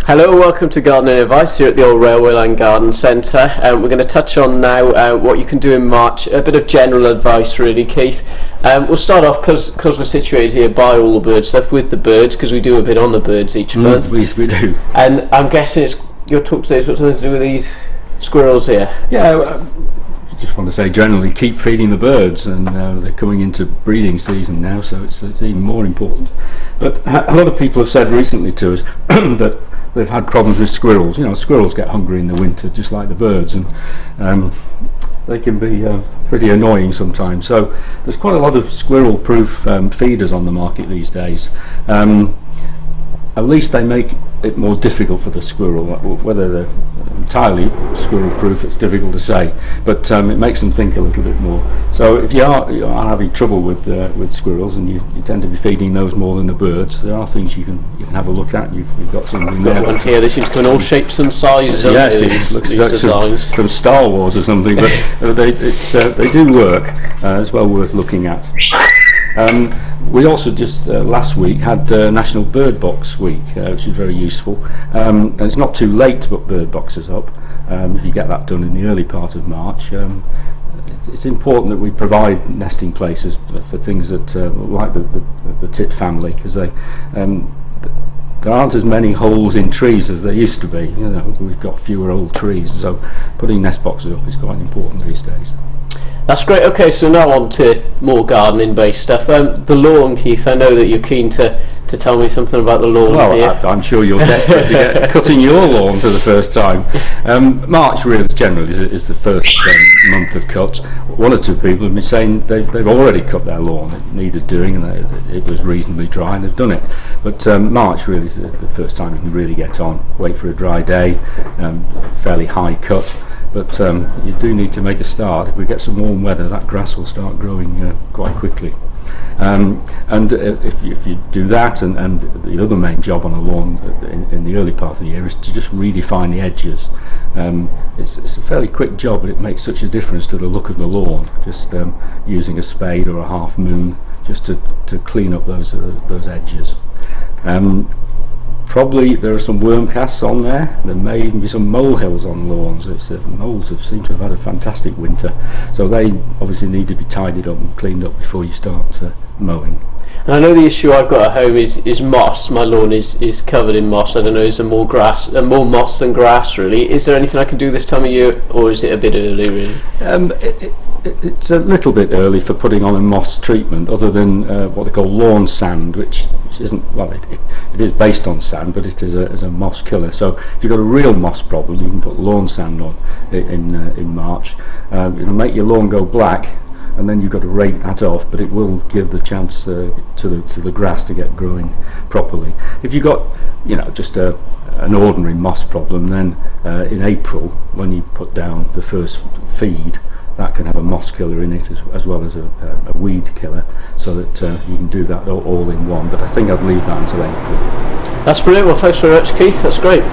Hello, welcome to Gardening Advice here at the Old Railway Line Garden Centre. We're going to touch on now what you can do in March, a bit of general advice really, Keith. We'll start off, because we're situated here, by all the bird stuff, with the birds, because we do a bit on the birds each month. We do. And I'm guessing your talk today's got something to do with these squirrels here. Yeah, I just want to say generally keep feeding the birds, and they're coming into breeding season now, so it's even more important. But a lot of people have said recently to us that they've had problems with squirrels. You know, squirrels get hungry in the winter just like the birds, and they can be pretty annoying sometimes. So there's quite a lot of squirrel-proof feeders on the market these days. At least they make it more difficult for the squirrel. Whether they're entirely squirrel-proof, it's difficult to say, but it makes them think a little bit more. So if you are having trouble with squirrels, and you tend to be feeding those more than the birds, there are things you can have a look at. You've got something there. One here. This seems to come in all shapes and sizes. Yes, it looks like designs from Star Wars or something, but they do work. It's well worth looking at. We also just last week had National Bird Box Week, which is very useful, and it's not too late to put bird boxes up if you get that done in the early part of March. It's important that we provide nesting places for things that like the tit family, because there aren't as many holes in trees as there used to be. You know, we've got fewer old trees, so putting nest boxes up is quite important these days. That's great. Okay, so now on to more gardening-based stuff. The lawn, Keith. I know that you're keen to tell me something about the lawn. Well, I'm sure you're desperate to get cutting your lawn for the first time. March really generally is the first month of cuts. One or two people have been saying they've already cut their lawn. It needed doing, and it was reasonably dry, and they've done it. But March really is the first time you can really get on. Wait for a dry day, fairly high cut. But you do need to make a start. If we get some warm weather, that grass will start growing quite quickly. And if you do that, and the other main job on a lawn in the early part of the year is to just redefine the edges. It's a fairly quick job, but it makes such a difference to the look of the lawn. Just using a spade or a half moon just to clean up those edges. Probably there are some worm casts on there. There may even be some molehills on lawns. Moles seem to have had a fantastic winter, so they obviously need to be tidied up and cleaned up before you start mowing. And I know the issue I've got at home is moss. My lawn is covered in moss. I don't know, is there more moss than grass really? Is there anything I can do this time of year, or is it a bit early really? It's a little bit early for putting on a moss treatment, other than what they call lawn sand, which isn't, well, it is based on sand, but it is a moss killer. So if you've got a real moss problem, you can put lawn sand on in March. It'll make your lawn go black, and then you've got to rake that off, but it will give the chance to the grass to get growing properly. If you've got, just an ordinary moss problem, then in April, when you put down the first feed, that can have a moss killer in it as well as a weed killer, so that you can do that all in one. But I think I'd leave that until April. That's brilliant. Well, thanks very much, Keith. That's great.